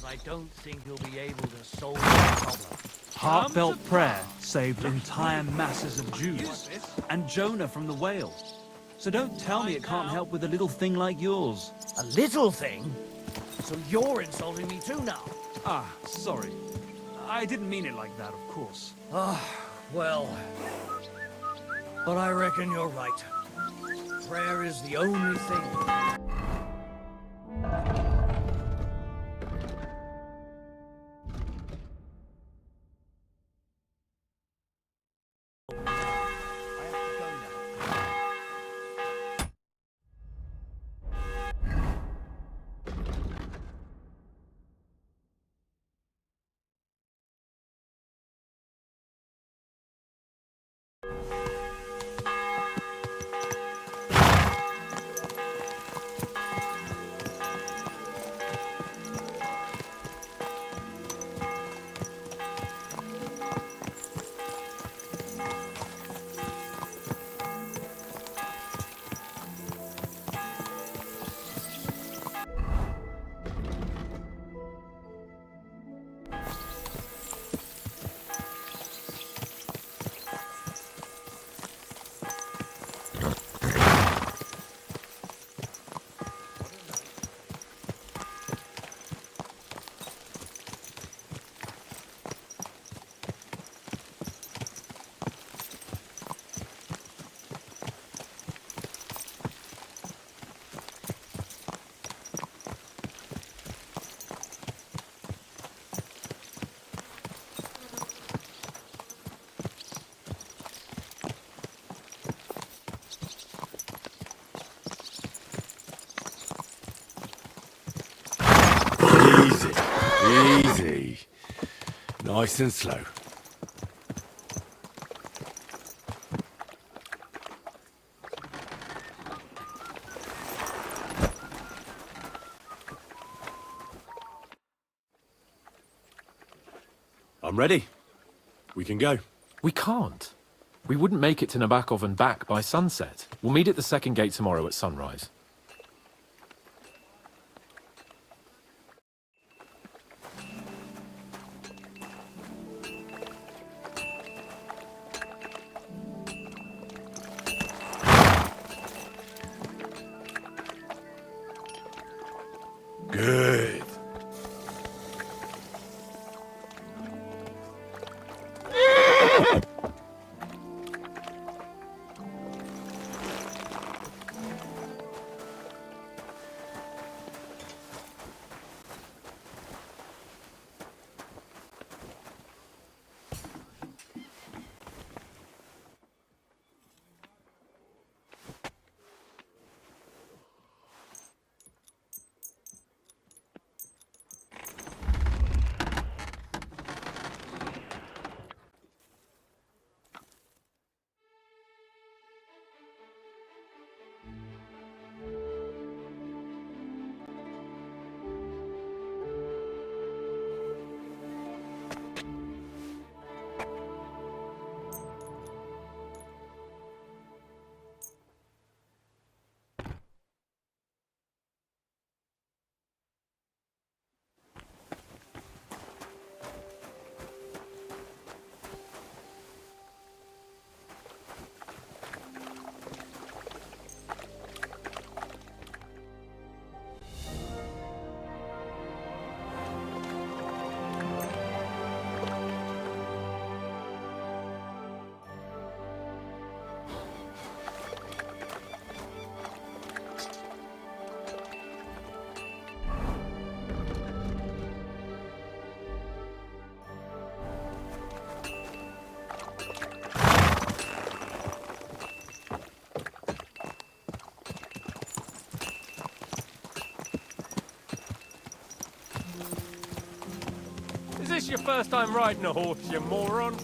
I don't think he'll be able to solve the problem. Heartfelt prayer saved entire masses of Jews, and Jonah from the whale. So don't tell me it can't help with a little thing like yours. A little thing? So you're insulting me too now? Ah, sorry. I didn't mean it like that, of course. Well... But I reckon you're right. Prayer is the only thing. Easy. Nice and slow. I'm ready. We can go. We can't. We wouldn't make it to Nebakov and back by sunset. We'll meet at the second gate tomorrow at sunrise. Good. Is this your first time riding a horse, you moron?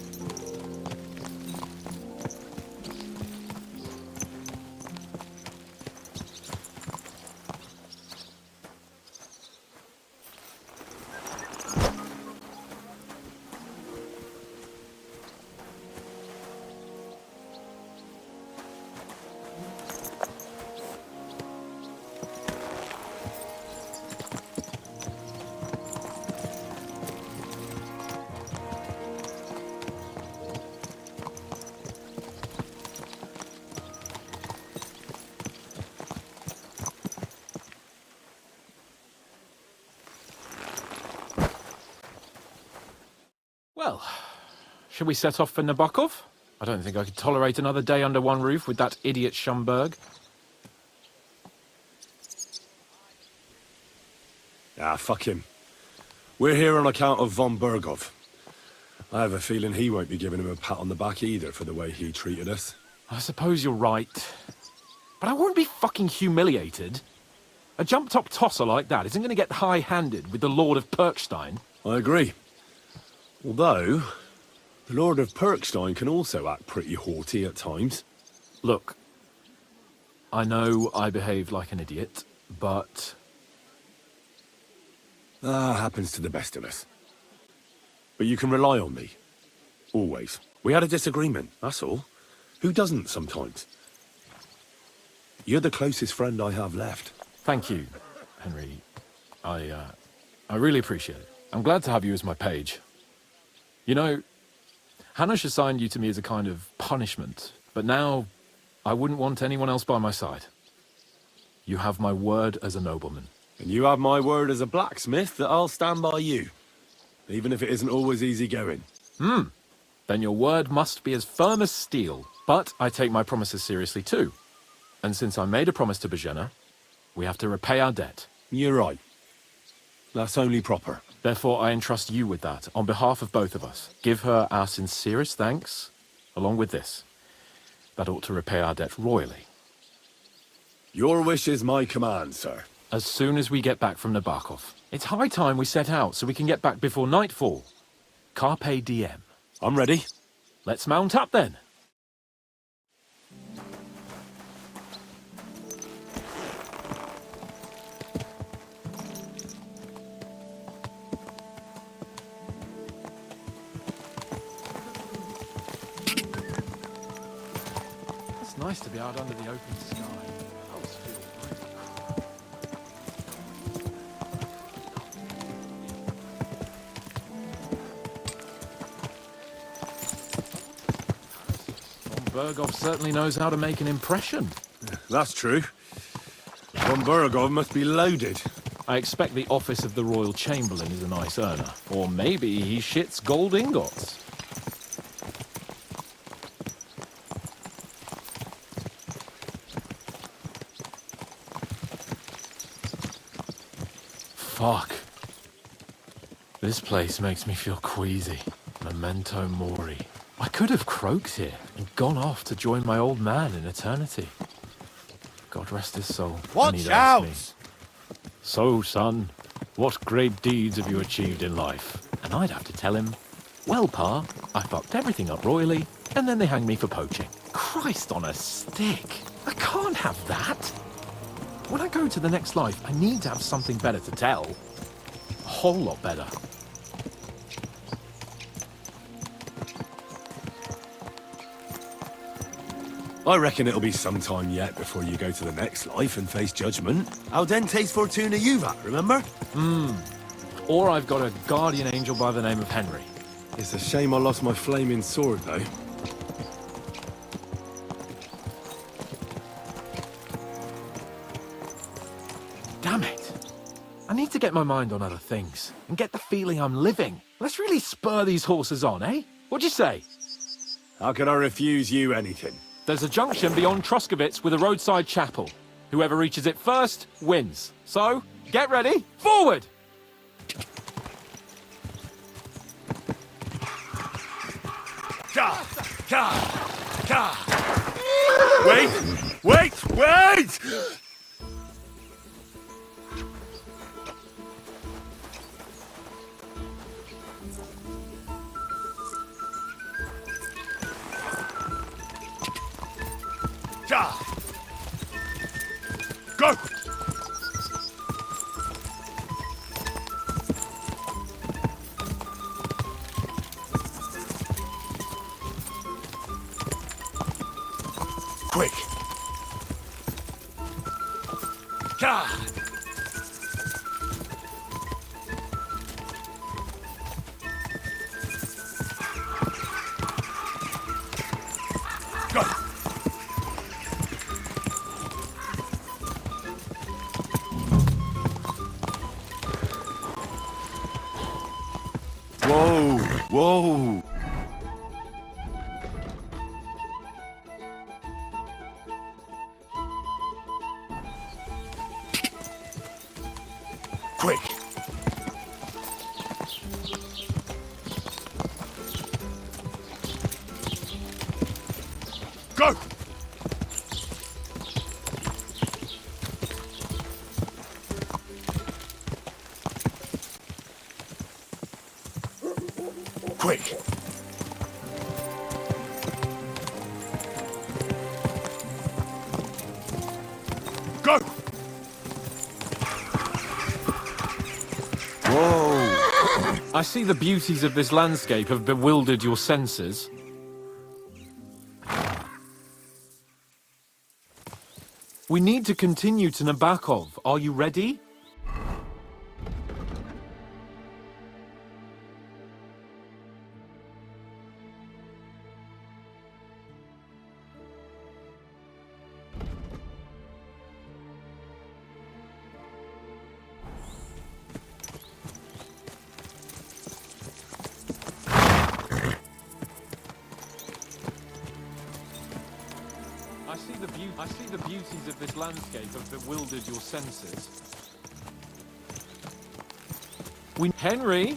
Well, shall we set off for Nebakov? I don't think I could tolerate another day under one roof with that idiot Schomburg. Ah, fuck him. We're here on account of von Bergov. I have a feeling he won't be giving him a pat on the back either for the way he treated us. I suppose you're right. But I won't be fucking humiliated. A jump-top tosser like that isn't going to get high-handed with the Lord of Perkstein. I agree. Although, the Lord of Perkstein can also act pretty haughty at times. Look, I know I behaved like an idiot, but... happens to the best of us. But you can rely on me. Always. We had a disagreement, that's all. Who doesn't sometimes? You're the closest friend I have left. Thank you, Henry. I really appreciate it. I'm glad to have you as my page. You know, Hanush assigned you to me as a kind of punishment, but now I wouldn't want anyone else by my side. You have my word as a nobleman. And you have my word as a blacksmith that I'll stand by you. Even if it isn't always easy going. Then your word must be as firm as steel. But I take my promises seriously too. And since I made a promise to Bojena, we have to repay our debt. You're right. That's only proper. Therefore, I entrust you with that, on behalf of both of us. Give her our sincerest thanks, along with this. That ought to repay our debt royally. Your wish is my command, sir. As soon as we get back from Nebakov. It's high time we set out so we can get back before nightfall. Carpe diem. I'm ready. Let's mount up then. It's nice to be out under the open sky. I always feel Bergov certainly knows how to make an impression. That's true. Von Bergov must be loaded. I expect the office of the Royal Chamberlain is a nice earner. Or maybe he shits gold ingots. Fuck. This place makes me feel queasy. Memento mori. I could have croaked here and gone off to join my old man in eternity. God rest his soul. Watch out! So, son, what great deeds have you achieved in life? And I'd have to tell him, well, Pa, I fucked everything up royally, and then they hanged me for poaching. Christ on a stick! I can't have that! When I go to the next life, I need to have something better to tell. A whole lot better. I reckon it'll be some time yet before you go to the next life and face judgment. Audentes fortuna juvat, remember? Or I've got a guardian angel by the name of Henry. It's a shame I lost my flaming sword, though. Damn it. I need to get my mind on other things and get the feeling I'm living. Let's really spur these horses on, eh? What'd you say? How can I refuse you anything? There's a junction beyond Truskovitz with a roadside chapel. Whoever reaches it first wins. So, get ready, forward! Wait! Go! Quick! Go! Whoa! Whoa! Whoa! Quick! Go! Quick! Go! Whoa! I see the beauties of this landscape have bewildered your senses. We need to continue to Nebakov. Are you ready? I see the beauties of this landscape have bewildered your senses. Henry?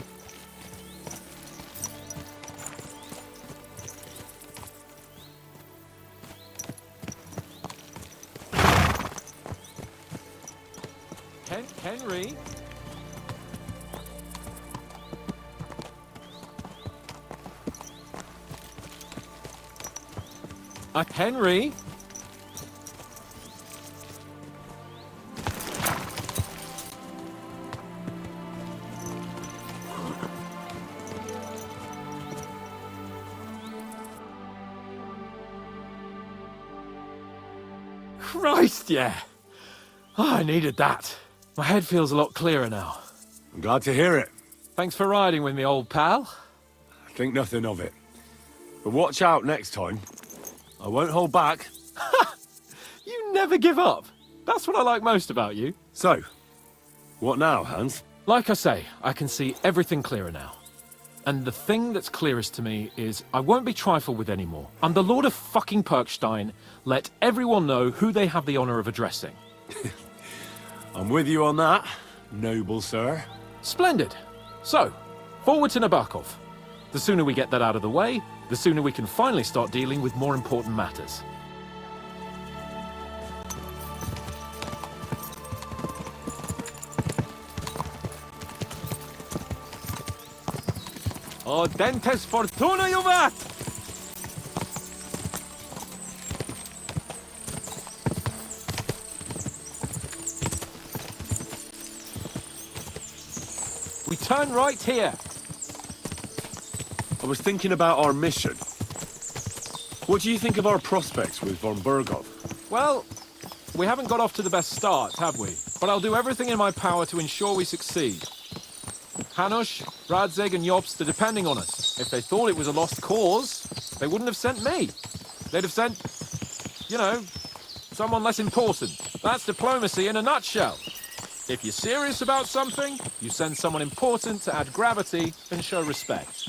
Henry? Henry? Christ, yeah. Oh, I needed that. My head feels a lot clearer now. I'm glad to hear it. Thanks for riding with me, old pal. Think nothing of it. But watch out next time. I won't hold back. You never give up. That's what I like most about you. So, what now, Hans? Like I say, I can see everything clearer now. And the thing that's clearest to me is I won't be trifled with anymore. I'm the Lord of fucking Perkstein. Let everyone know who they have the honor of addressing. I'm with you on that, noble sir. Splendid. So, forward to Nebakov. The sooner we get that out of the way, the sooner we can finally start dealing with more important matters. O dentes fortuna juvat! We turn right here. I was thinking about our mission. What do you think of our prospects with von Bergov? Well, we haven't got off to the best start, have we? But I'll do everything in my power to ensure we succeed. Hanush, Radzig and Jobst are depending on us. If they thought it was a lost cause, they wouldn't have sent me. They'd have sent, you know, someone less important. That's diplomacy in a nutshell. If you're serious about something, you send someone important to add gravity and show respect.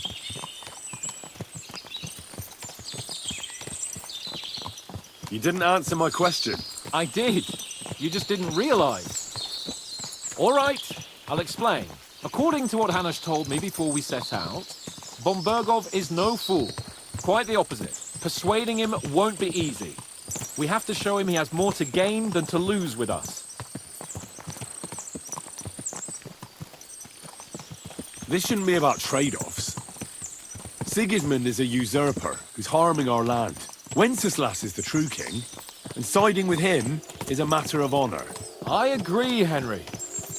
You didn't answer my question. I did. You just didn't realize. All right, I'll explain. According to what Hanush told me before we set out, von Bergov is no fool. Quite the opposite. Persuading him won't be easy. We have to show him he has more to gain than to lose with us. This shouldn't be about trade-offs. Sigismund is a usurper who's harming our land. Wenceslas is the true king, and siding with him is a matter of honor. I agree, Henry.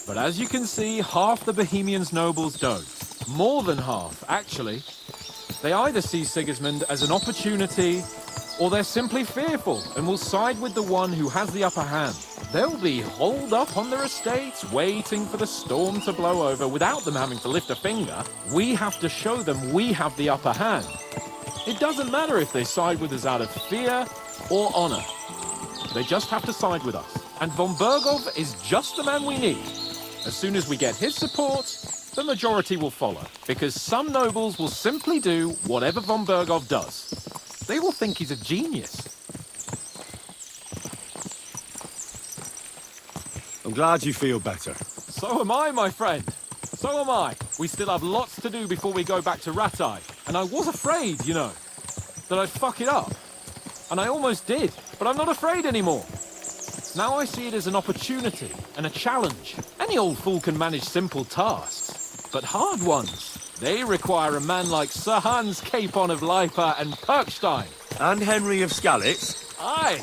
But as you can see, half the Bohemians' nobles don't. More than half, actually. They either see Sigismund as an opportunity, or they're simply fearful and will side with the one who has the upper hand. They'll be holed up on their estates, waiting for the storm to blow over without them having to lift a finger. We have to show them we have the upper hand. It doesn't matter if they side with us out of fear or honor. They just have to side with us. And von Bergov is just the man we need. As soon as we get his support, the majority will follow, because some nobles will simply do whatever von Bergov does. They will think he's a genius. I'm glad you feel better. So am I, my friend. So am I. We still have lots to do before we go back to Rattay. And I was afraid, you know, that I'd fuck it up. And I almost did, but I'm not afraid anymore. Now I see it as an opportunity and a challenge. Any old fool can manage simple tasks, but hard ones, they require a man like Sir Hans Capon of Lipa and Perkstein. And Henry of Skalitz. Aye,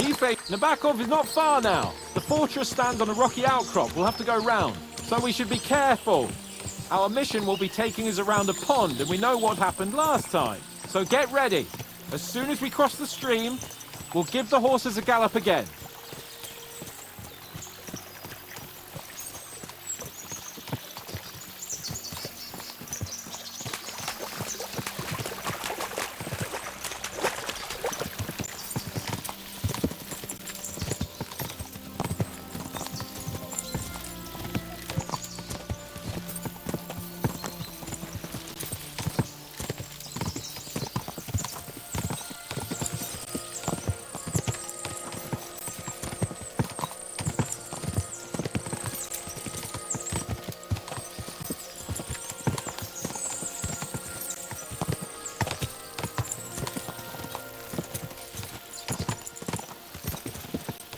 he faced Nebakov is not far now. The fortress stands on a rocky outcrop. We'll have to go round, so we should be careful. Our mission will be taking us around a pond, and we know what happened last time. So get ready. As soon as we cross the stream, we'll give the horses a gallop again.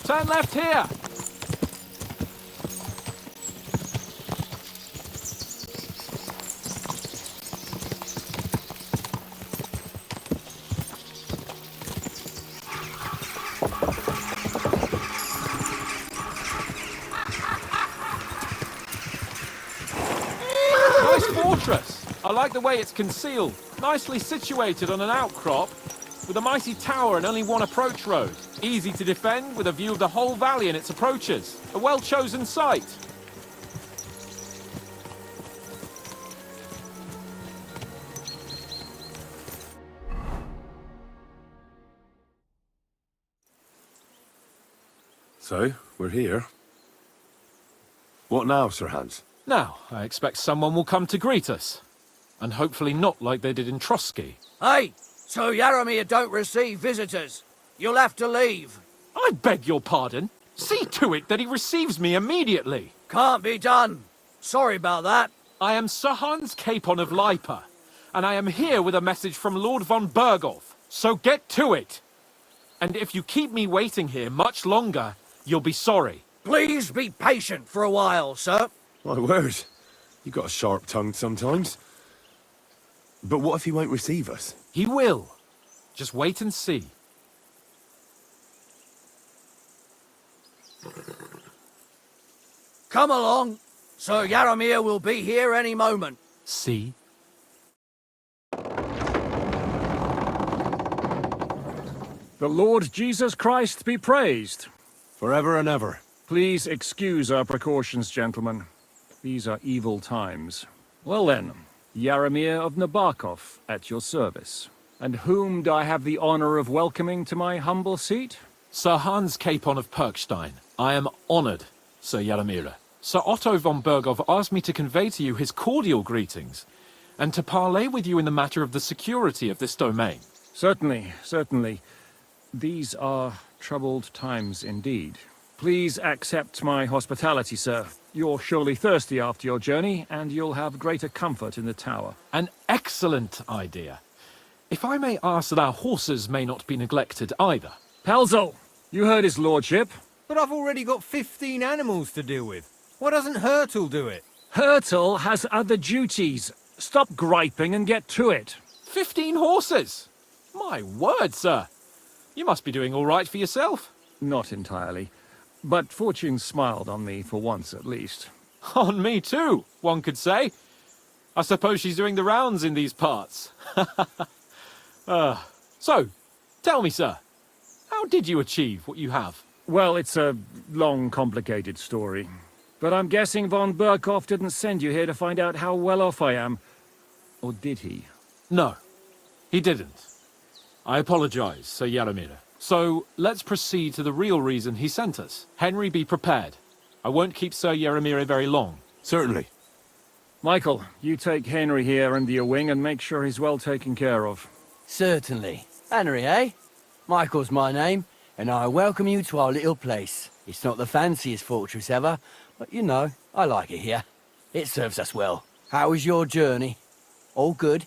Turn left here! Nice fortress! I like the way it's concealed. Nicely situated on an outcrop, with a mighty tower and only one approach road. Easy to defend, with a view of the whole valley and its approaches. A well-chosen site. So, we're here. What now, Sir Hans? Now, I expect someone will come to greet us. And hopefully not like they did in Trotsky. Hey, so Yaromir don't receive visitors. You'll have to leave. I beg your pardon. See to it that he receives me immediately. Can't be done. Sorry about that. I am Sir Hans Capon of Lipa, and I am here with a message from Lord von Bergov. So get to it. And if you keep me waiting here much longer, you'll be sorry. Please be patient for a while, sir. My word. You've got a sharp tongue sometimes. But what if he won't receive us? He will. Just wait and see. Come along. Sir Yaromir will be here any moment. See? The Lord Jesus Christ be praised. Forever and ever. Please excuse our precautions, gentlemen. These are evil times. Well then, Yaromir of Nebakov, at your service. And whom do I have the honor of welcoming to my humble seat? Sir Hans Capon of Perkstein. I am honored, Sir Yaromir. Sir Otto von Bergov asked me to convey to you his cordial greetings, and to parley with you in the matter of the security of this domain. Certainly, certainly. These are troubled times indeed. Please accept my hospitality, sir. You're surely thirsty after your journey, and you'll have greater comfort in the tower. An excellent idea. If I may ask that our horses may not be neglected either. Pelzel, you heard his lordship. But I've already got 15 animals to deal with. Why doesn't Hurtle do it? Hurtle has other duties. Stop griping and get to it. 15 horses! My word, sir. You must be doing all right for yourself. Not entirely. But fortune smiled on me for once at least. On me too, one could say. I suppose she's doing the rounds in these parts. So, tell me, sir, how did you achieve what you have? Well, it's a long, complicated story. But I'm guessing von Bergov didn't send you here to find out how well off I am. Or did he? No, he didn't. I apologize, Sir Yaromir. So, let's proceed to the real reason he sent us. Henry, be prepared. I won't keep Sir Yaromir very long. Certainly. Michael, you take Henry here under your wing and make sure he's well taken care of. Certainly. Henry, eh? Michael's my name, and I welcome you to our little place. It's not the fanciest fortress ever, but you know, I like it here. It serves us well. How was your journey? All good?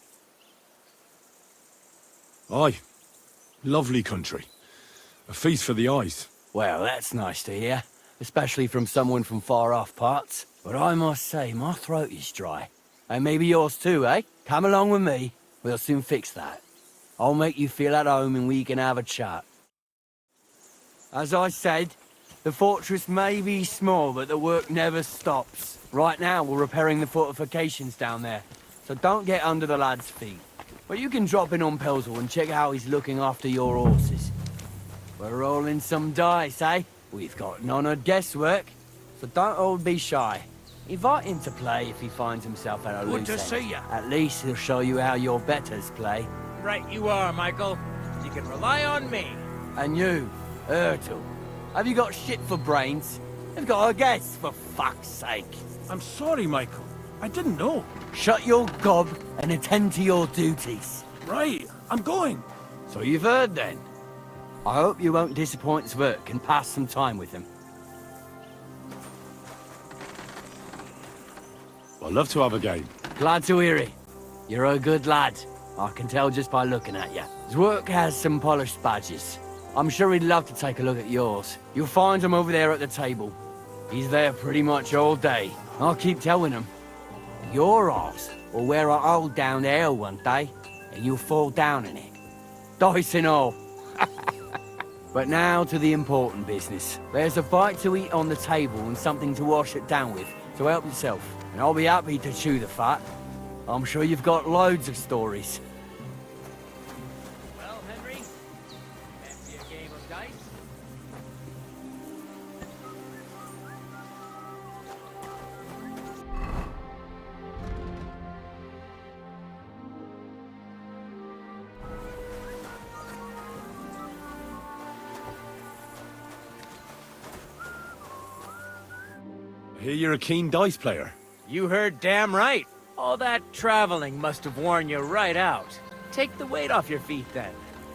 Aye. Lovely country. A feast for the eyes. Well, that's nice to hear, especially from someone from far-off parts. But I must say, my throat is dry. And maybe yours too, eh? Come along with me. We'll soon fix that. I'll make you feel at home and we can have a chat. As I said, the fortress may be small, but the work never stops. Right now, we're repairing the fortifications down there, so don't get under the lad's feet. But you can drop in on Pelzel and check how he's looking after your horses. We're rolling some dice, eh? We've got none of guesswork, so don't all be shy. Invite him to play if he finds himself at a loose Good to end. see ya. At least he'll show you how your betters play. Right you are, Michael. You can rely on me. And you, Ertl, have you got shit for brains? You've got a guess, for fuck's sake. I'm sorry, Michael. I didn't know. Shut your gob and attend to your duties. Right, I'm going. So you've heard then. I hope you won't disappoint Zvert and pass some time with him. I'd love to have a game. Glad to hear it. You're a good lad. I can tell just by looking at you. Zvert has some polished badges. I'm sure he'd love to take a look at yours. You'll find him over there at the table. He's there pretty much all day. I'll keep telling him. Your arse will wear a hole down there one day, and you'll fall down in it. Dice and all. But now to the important business. There's a bite to eat on the table and something to wash it down with, so help yourself. And I'll be happy to chew the fat. I'm sure you've got loads of stories. Well, Henry, fancy a game of dice? I hear you're a keen dice player. You heard damn right. All that traveling must have worn you right out. Take the weight off your feet then,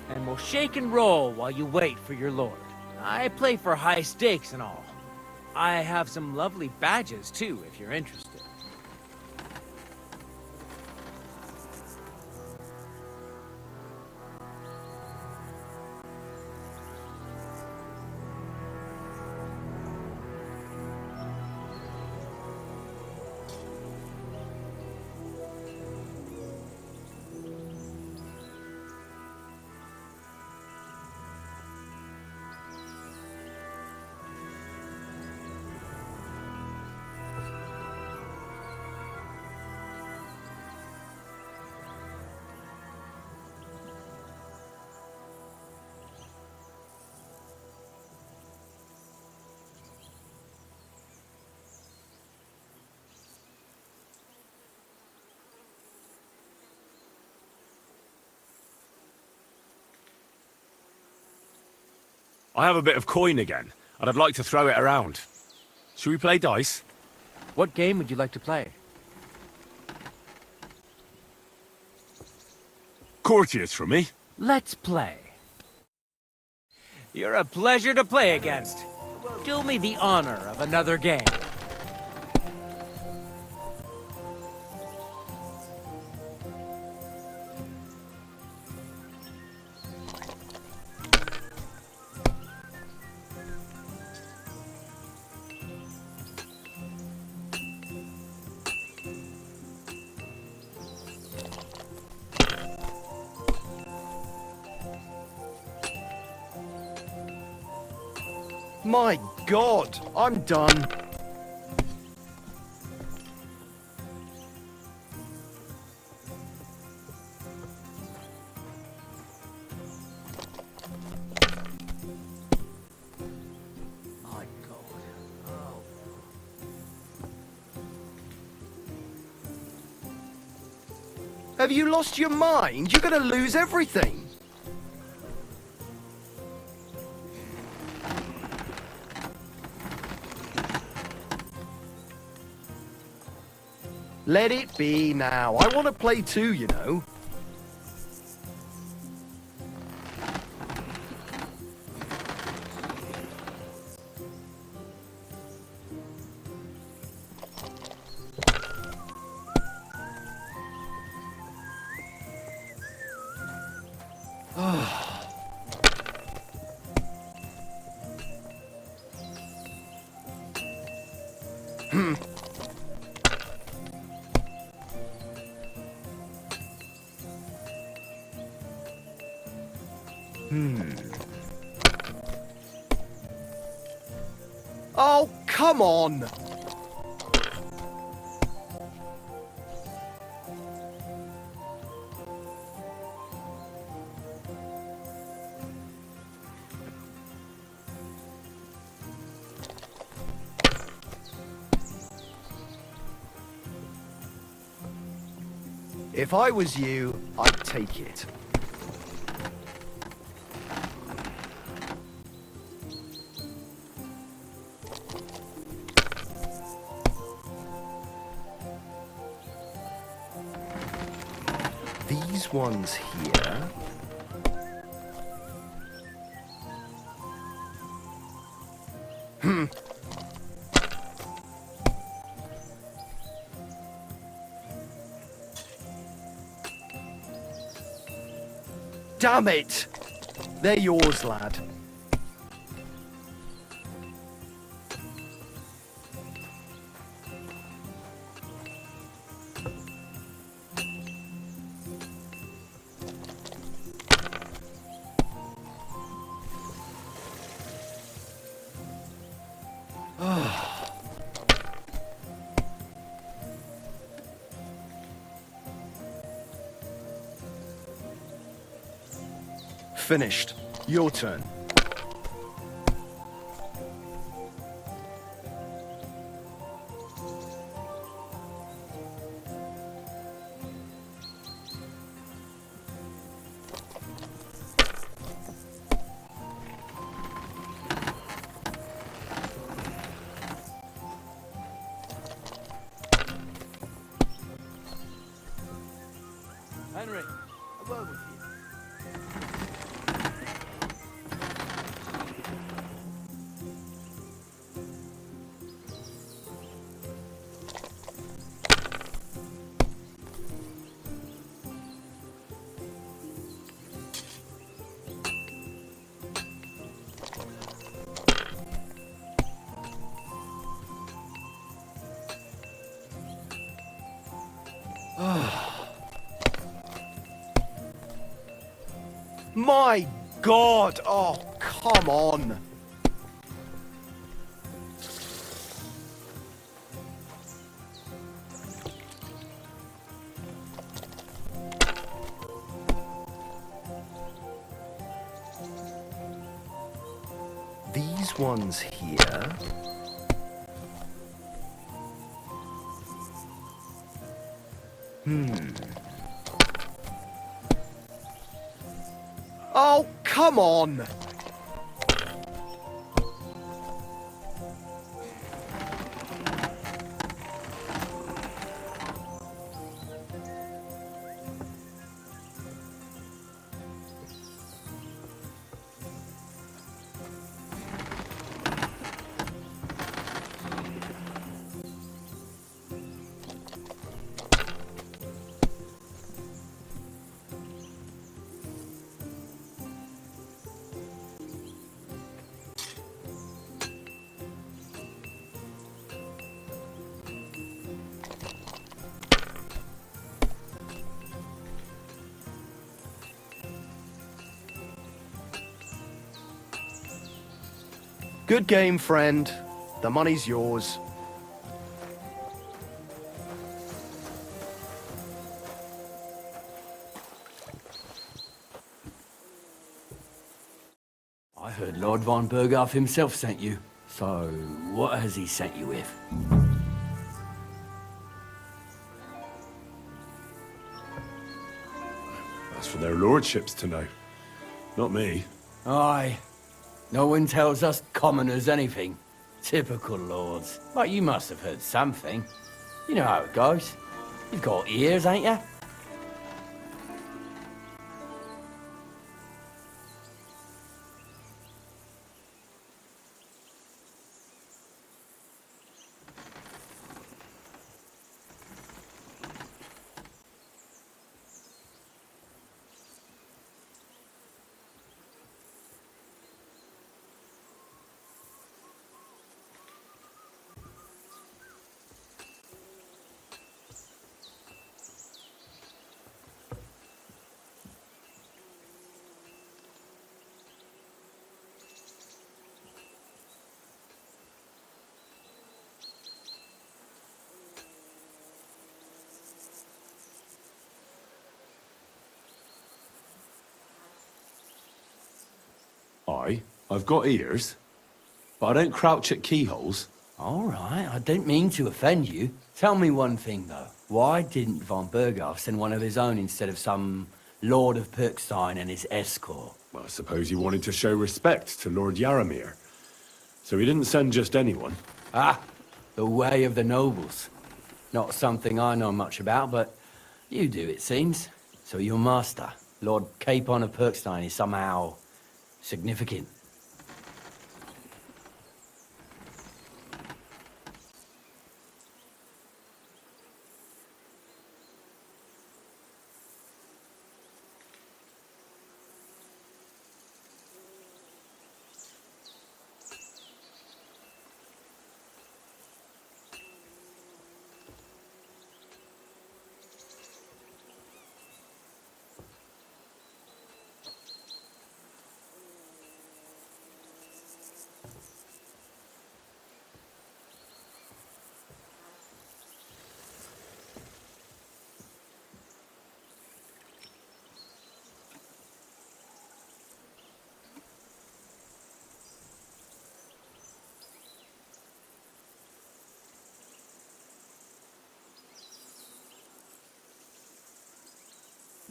and we'll shake and roll while you wait for your lord. I play for high stakes and all. I have some lovely badges too, if you're interested. I have a bit of coin again, and I'd like to throw it around. Should we play dice? What game would you like to play? Courtiers for me. Let's play. You're a pleasure to play against. Do me the honor of another game. My God, I'm done. My God. Oh. Have you lost your mind? You're gonna lose everything. Let it be now. I want to play too, you know. Oh, come on! If I was you, I'd take it. These ones here. Damn it! They're yours, lad. Finished. Your turn. Henry, a word with you. My God! Oh, come on! These ones here. Oh, come on! Good game, friend. The money's yours. I heard Lord von Berghoff himself sent you. So, what has he sent you with? That's for their lordships to know. Not me. Aye. No one tells us commoners anything. Typical lords. But you must have heard something. You know how it goes. You've got ears, ain't you? I've got ears, but I don't crouch at keyholes. All right, I don't mean to offend you. Tell me one thing, though. Why didn't von Berghoff send one of his own instead of some Lord of Pirkstein and his escort? Well, I suppose he wanted to show respect to Lord Yaramir. So he didn't send just anyone. Ah, the way of the nobles. Not something I know much about, but you do, it seems. So your master, Lord Capon of Pirkstein, is somehow significant.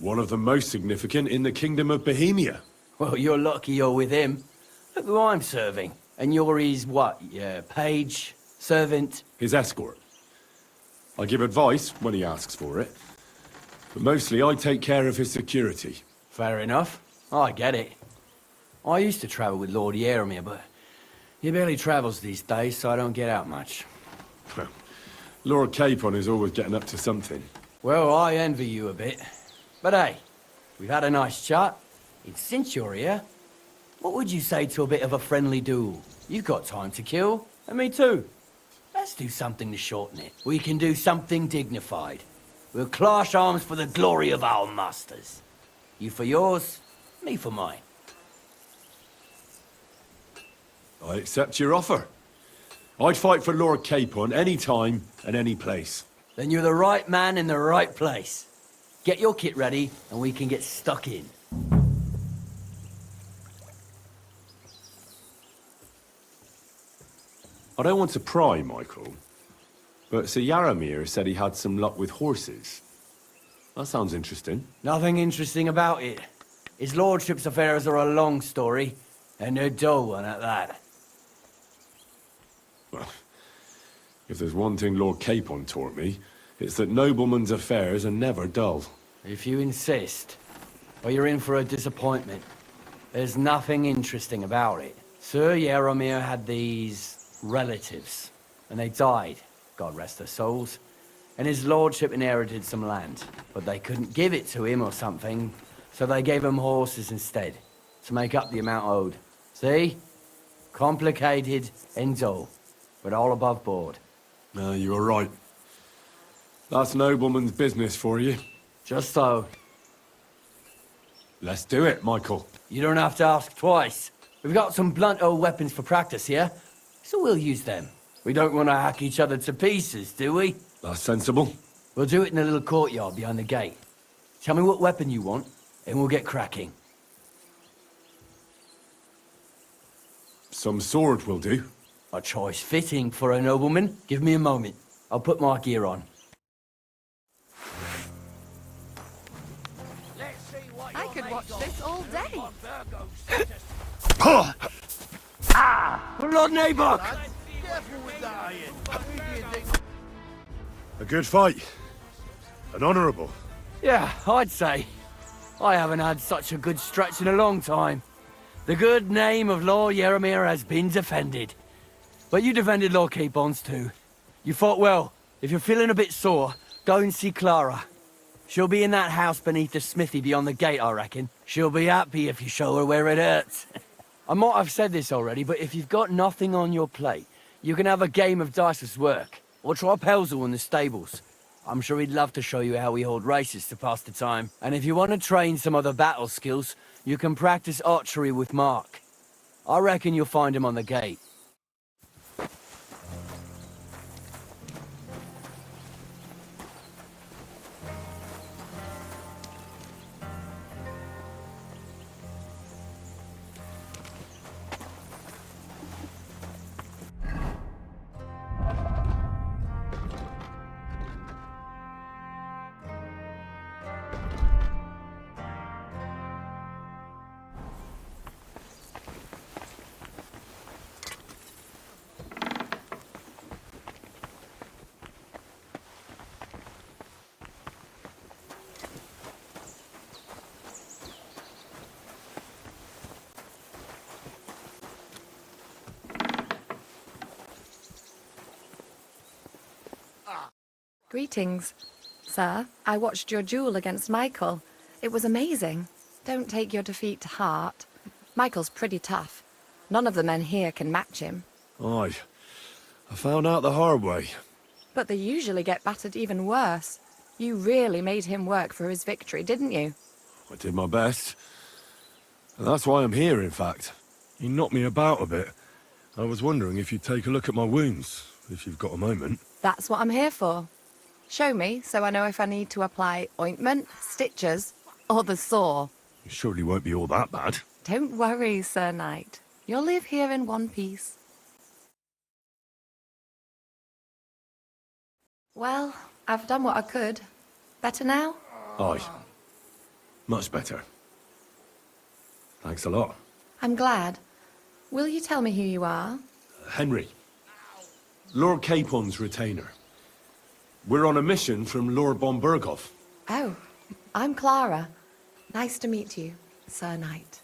One of the most significant in the Kingdom of Bohemia. Well, you're lucky you're with him. Look who I'm serving. And you're his, what, page, servant? His escort. I give advice when he asks for it. But mostly I take care of his security. Fair enough. I get it. I used to travel with Lord Yaramir, but he barely travels these days, so I don't get out much. Lord Capon is always getting up to something. Well, I envy you a bit. But hey, we've had a nice chat. It's Century here. What would you say to a bit of a friendly duel? You've got time to kill, and me too. Let's do something to shorten it. We can do something dignified. We'll clash arms for the glory of our masters. You for yours, me for mine. I accept your offer. I'd fight for Lord Capon any time and any place. Then you're the right man in the right place. Get your kit ready, and we can get stuck in. I don't want to pry, Michael, but Sir Yaramir said he had some luck with horses. That sounds interesting. Nothing interesting about it. His lordship's affairs are a long story, and a dull one at that. Well, if there's one thing Lord Capon taught me, it's that noblemen's affairs are never dull. If you insist, or you're in for a disappointment. There's nothing interesting about it. Sir Yaramir had these relatives, and they died, God rest their souls. And his lordship inherited some land, but they couldn't give it to him or something, so they gave him horses instead, to make up the amount owed. See? Complicated and dull, but all above board. No, you were right. That's nobleman's business for you. Just so. Let's do it, Michael. You don't have to ask twice. We've got some blunt old weapons for practice here, so we'll use them. We don't want to hack each other to pieces, do we? That's sensible. We'll do it in a little courtyard behind the gate. Tell me what weapon you want, and we'll get cracking. Some sword will do. A choice fitting for a nobleman. Give me a moment. I'll put my gear on. I could watch this all day. Lord A good fight. An honourable. Yeah, I'd say. I haven't had such a good stretch in a long time. The good name of Lord Yaramir has been defended. But you defended Lord Capons too. You fought well. If you're feeling a bit sore, go and see Clara. She'll be in that house beneath the smithy beyond the gate, I reckon. She'll be happy if you show her where it hurts. I might have said this already, but if you've got nothing on your plate, you can have a game of dice's work. Or try Pelzel in the stables. I'm sure he'd love to show you how we hold races to pass the time. And if you want to train some other battle skills, you can practice archery with Mark. I reckon you'll find him on the gate. Greetings. Sir, I watched your duel against Michael. It was amazing. Don't take your defeat to heart. Michael's pretty tough. None of the men here can match him. Aye. I found out the hard way. But they usually get battered even worse. You really made him work for his victory, didn't you? I did my best. And that's why I'm here, in fact. You knocked me about a bit. I was wondering if you'd take a look at my wounds, if you've got a moment. That's what I'm here for. Show me, so I know if I need to apply ointment, stitches, or the saw. It surely won't be all that bad. Don't worry, Sir Knight. You'll live here in one piece. Well, I've done what I could. Better now? Aye. Much better. Thanks a lot. I'm glad. Will you tell me who you are? Henry. Lord Capon's retainer. We're on a mission from Lord Bombergov. Oh, I'm Clara. Nice to meet you, Sir Knight.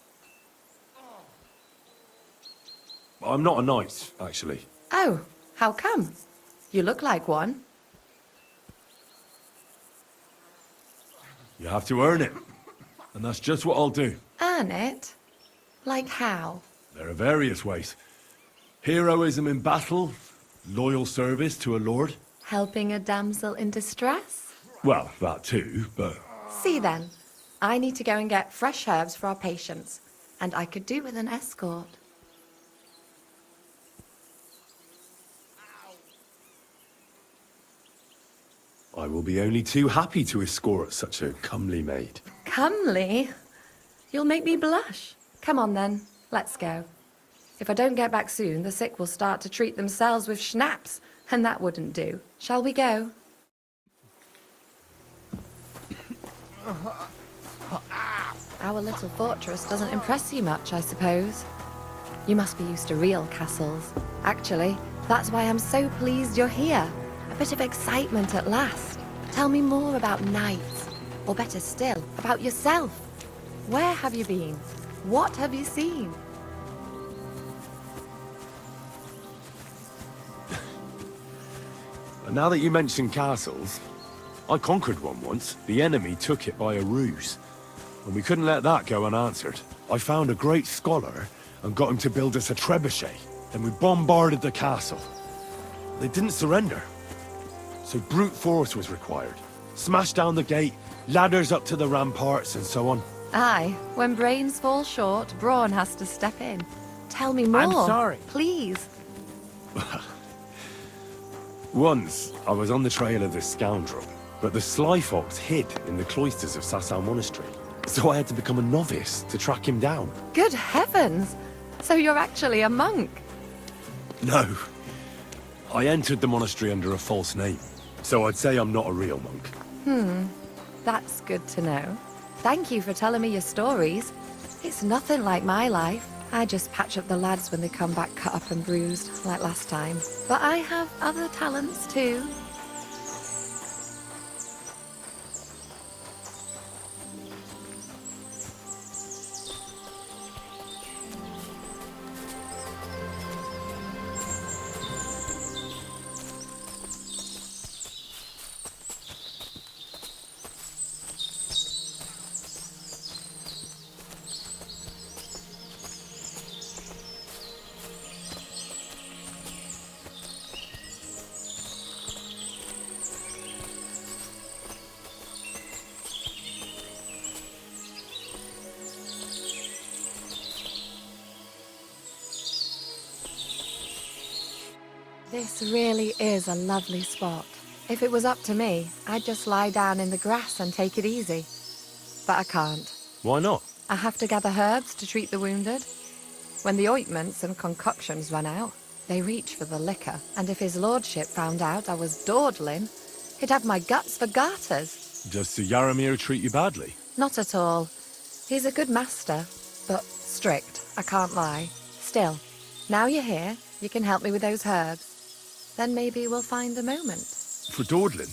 I'm not a knight, actually. Oh, how come? You look like one. You have to earn it. And that's just what I'll do. Earn it? Like how? There are various ways. Heroism in battle, loyal service to a lord. Helping a damsel in distress? Well, that too, but... See then, I need to go and get fresh herbs for our patients, and I could do with an escort. I will be only too happy to escort such a comely maid. Comely? You'll make me blush. Come on then, let's go. If I don't get back soon, the sick will start to treat themselves with schnapps, and that wouldn't do. Shall we go? Our little fortress doesn't impress you much, I suppose. You must be used to real castles. Actually, that's why I'm so pleased you're here. A bit of excitement at last. Tell me more about knights, or better still, about yourself. Where have you been? What have you seen? Now that you mention castles, I conquered one once. The enemy took it by a ruse. And we couldn't let that go unanswered. I found a great scholar and got him to build us a trebuchet. Then we bombarded the castle. They didn't surrender. So brute force was required. Smash down the gate, ladders up to the ramparts, and so on. Aye, when brains fall short, brawn has to step in. Tell me more. I'm sorry. Please. Once, I was on the trail of this scoundrel, but the sly fox hid in the cloisters of Sasau Monastery. So I had to become a novice to track him down. Good heavens! So you're actually a monk? No. I entered the monastery under a false name. So I'd say I'm not a real monk. That's good to know. Thank you for telling me your stories. It's nothing like my life. I just patch up the lads when they come back cut up and bruised, like last time. But I have other talents too. This really is a lovely spot. If it was up to me, I'd just lie down in the grass and take it easy. But I can't. Why not? I have to gather herbs to treat the wounded. When the ointments and concoctions run out, they reach for the liquor, and if his lordship found out I was dawdling, he'd have my guts for garters. Does Sir Yaramir treat you badly? Not at all. He's a good master, but strict, I can't lie. Still, now you're here, you can help me with those herbs. Then maybe we'll find a moment. For dawdling?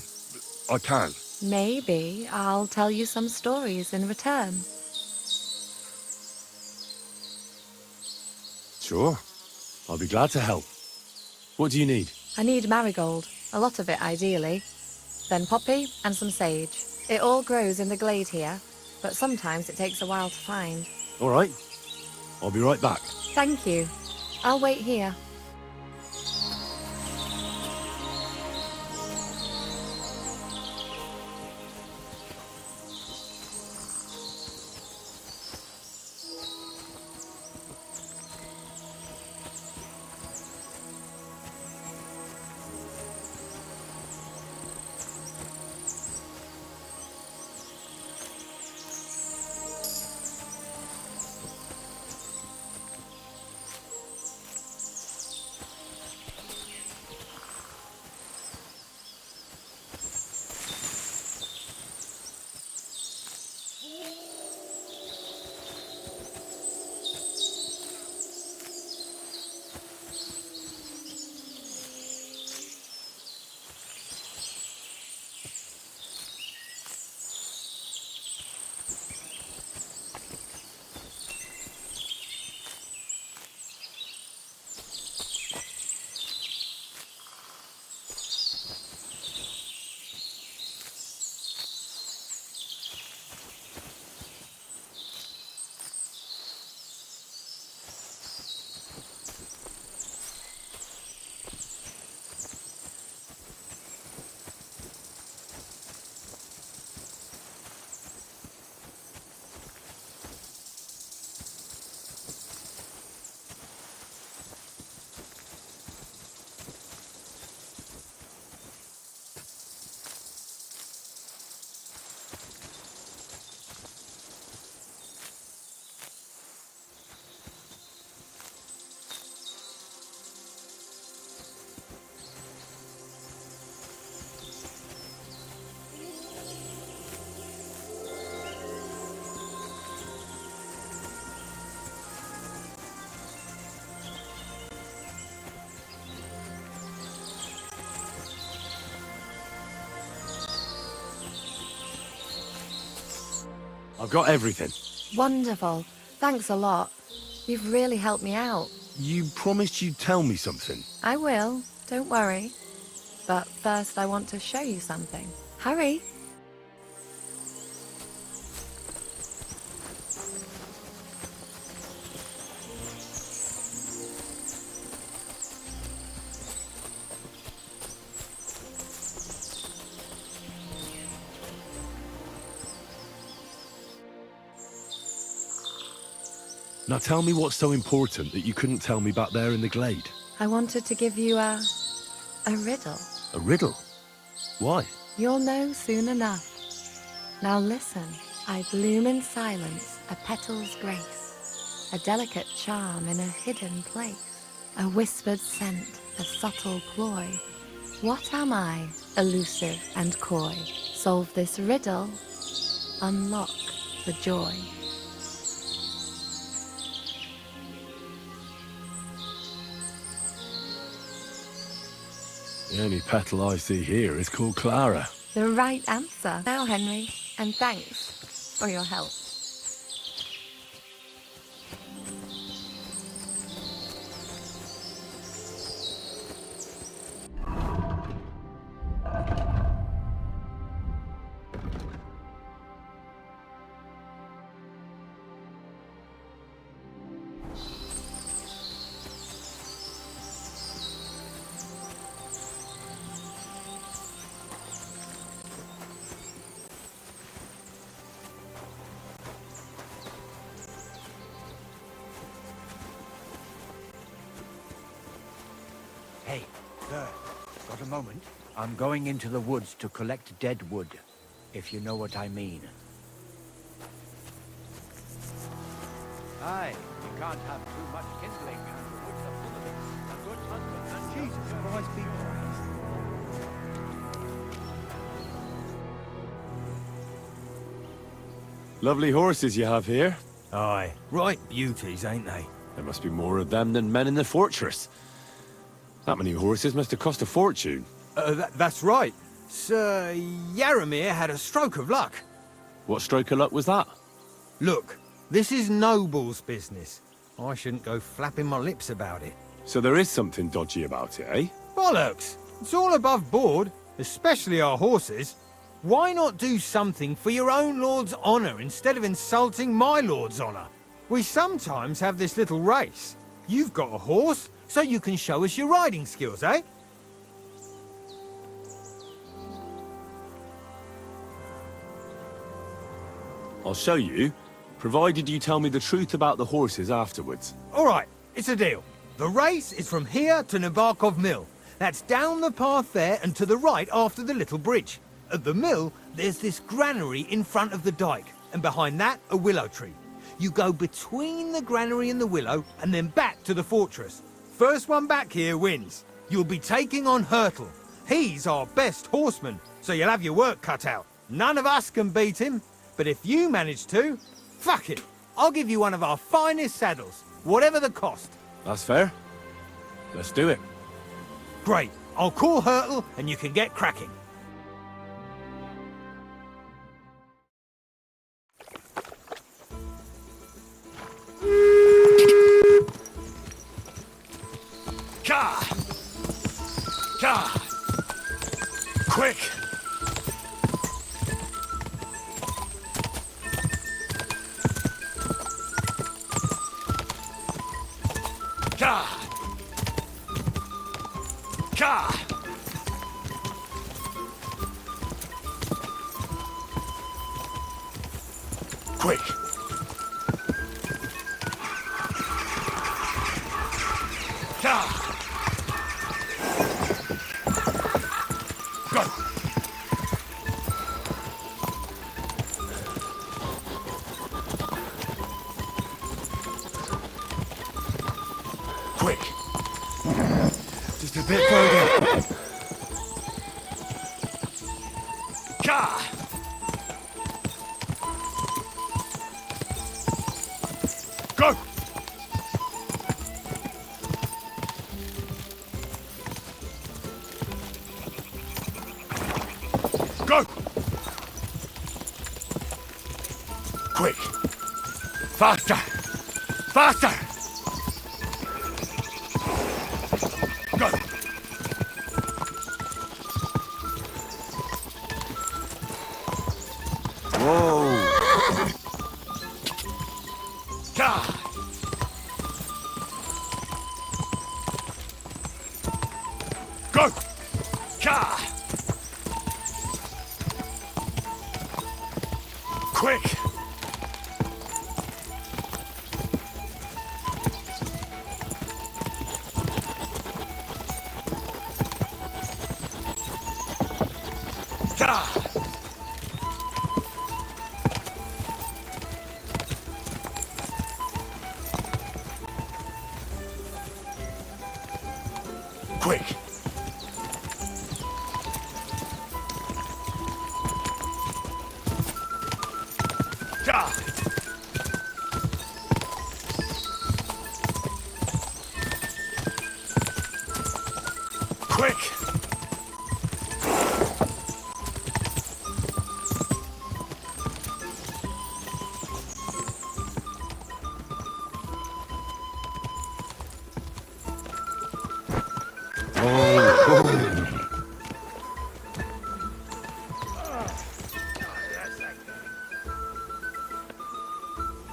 I can. Maybe I'll tell you some stories in return. Sure. I'll be glad to help. What do you need? I need marigold, a lot of it ideally. Then poppy and some sage. It all grows in the glade here, but sometimes it takes a while to find. All right. I'll be right back. Thank you. I'll wait here. I've got everything. Wonderful. Thanks a lot. You've really helped me out. You promised you'd tell me something. I will. Don't worry. But first I want to show you something. Hurry. Now tell me what's so important that you couldn't tell me back there in the glade. I wanted to give you a riddle. A riddle? Why? You'll know soon enough. Now listen. I bloom in silence, a petal's grace, a delicate charm in a hidden place, a whispered scent, a subtle ploy. What am I, elusive and coy? Solve this riddle, unlock the joy. The only petal I see here is called Clara. The right answer. Now, Henry, and thanks for your help. moment. I'm going into the woods to collect dead wood, if you know what I mean. Aye, you can't have too much kindling, and the woods are full of it. A good husbandman. Jesus Christ be praised. Lovely horses you have here. Aye, right beauties, ain't they? There must be more of them than men in the fortress. That many horses must have cost a fortune. That's right. Sir Yaramir had a stroke of luck. What stroke of luck was that? Look, this is noble's business. I shouldn't go flapping my lips about it. So there is something dodgy about it, eh? Bollocks! It's all above board, especially our horses. Why not do something for your own lord's honour instead of insulting my lord's honour? We sometimes have this little race. You've got a horse, so you can show us your riding skills, eh? I'll show you, provided you tell me the truth about the horses afterwards. All right, it's a deal. The race is from here to Nebakov Mill. That's down the path there and to the right after the little bridge. At the mill, there's this granary in front of the dike, and behind that, a willow tree. You go between the granary and the willow, and then back to the fortress. First one back here wins. You'll be taking on Hurtle. He's our best horseman, so you'll have your work cut out. None of us can beat him, but if you manage to, fuck it. I'll give you one of our finest saddles, whatever the cost. That's fair. Let's do it. Great. I'll call Hurtle, and you can get cracking. Ka! Ka! Quick! Ka! Ka! Quick! Ka! Go! Quick! Just a bit further. Ka! Go! Go! Quick! Faster! Faster! Go! Whoa! Ka! Go! Ka! Quick! Ka! Quick! Ka! Quick!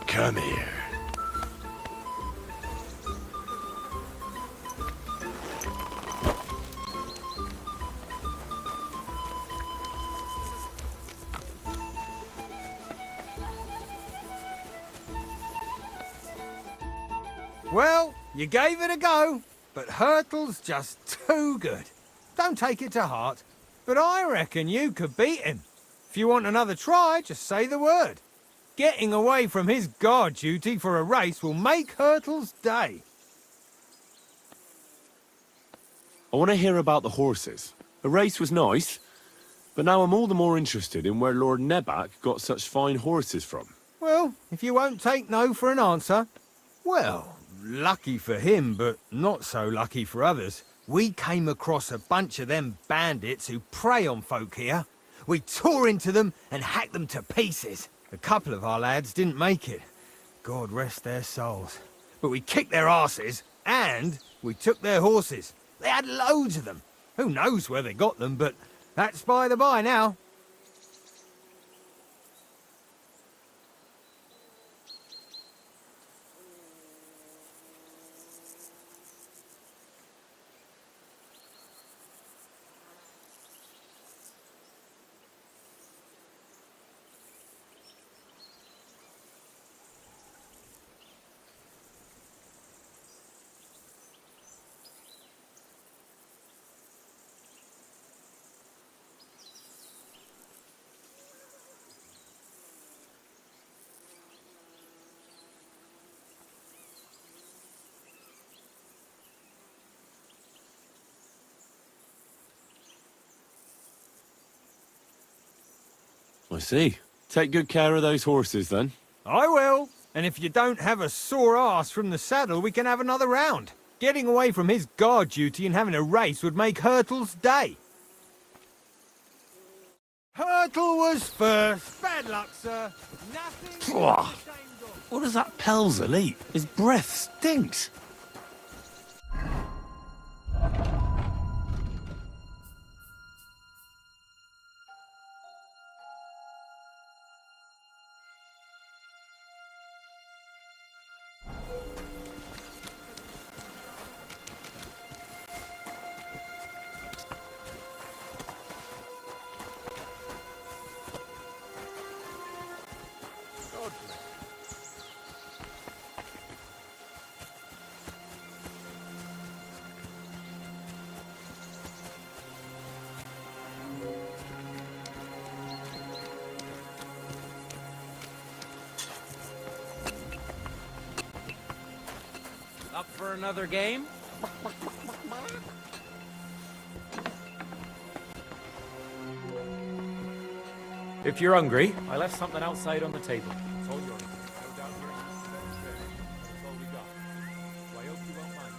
Come here. Well, you gave it a go, but Hurtle's just too good. Don't take it to heart. But I reckon you could beat him. If you want another try, just say the word. Getting away from his guard duty for a race will make Hurtle's day. I want to hear about the horses. The race was nice, but now I'm all the more interested in where Lord Nebak got such fine horses from. Well, if you won't take no for an answer, well, lucky for him, but not so lucky for others. We came across a bunch of them bandits who prey on folk here. We tore into them and hacked them to pieces. A couple of our lads didn't make it. God rest their souls. But we kicked their asses, and we took their horses. They had loads of them. Who knows where they got them, but that's by the by now. I see. Take good care of those horses, then. I will. And if you don't have a sore ass from the saddle, we can have another round. Getting away from his guard duty and having a race would make Hurtle's day. Hurtle was first. Bad luck, sir. Nothing to be ashamed of. What does that Pelzer eat? His breath stinks. Up for another game? If you're hungry, I left something outside on the table. It's all yours. No doubt you're interested. That's all we got. So I hope you won't mind.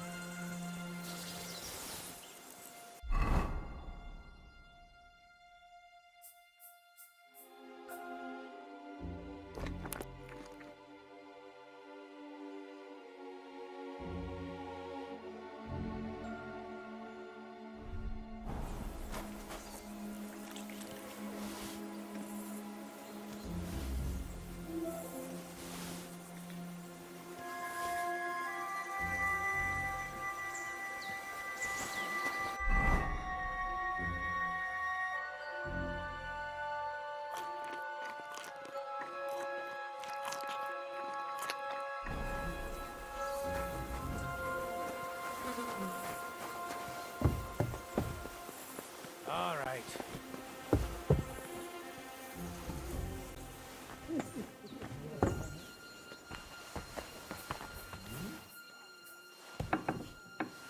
All right.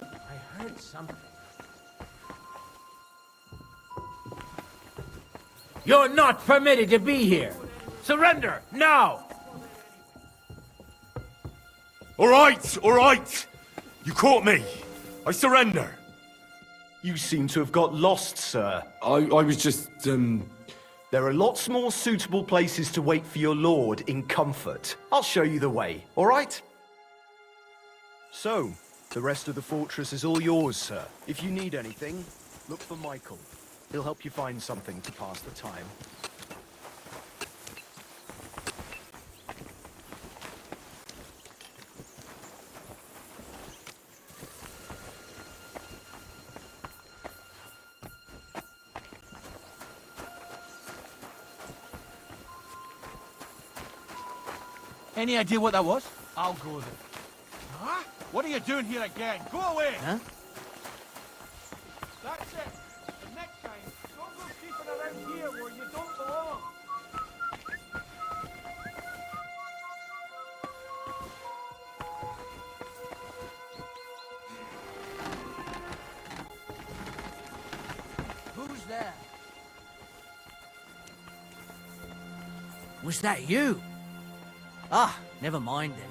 I heard something. You're not permitted to be here. Surrender, now! All right. You caught me. I surrender. You seem to have got lost, sir. I was just, There are lots more suitable places to wait for your lord in comfort. I'll show you the way, all right? So, the rest of the fortress is all yours, sir. If you need anything, look for Michael. He'll help you find something to pass the time. Any idea what that was? I'll go there. Huh? What are you doing here again? Go away! Huh? That's it! coming around here where you don't belong. Who's there? Was that you? Ah, never mind then.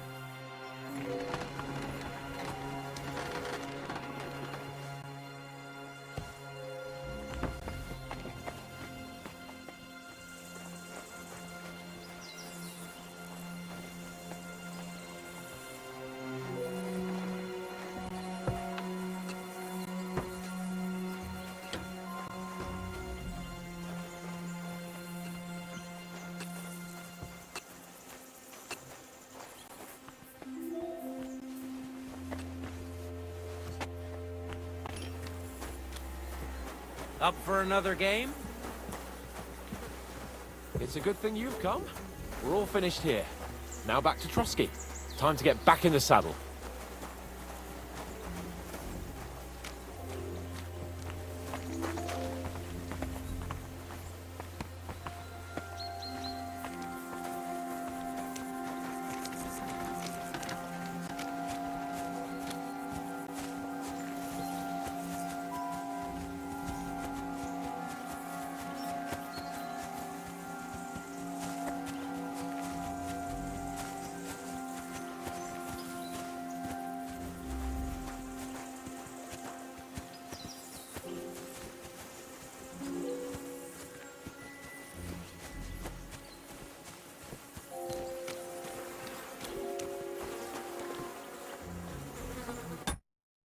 Up for another game? It's a good thing you've come. We're all finished here. Now back to Trotsky. Time to get back in the saddle.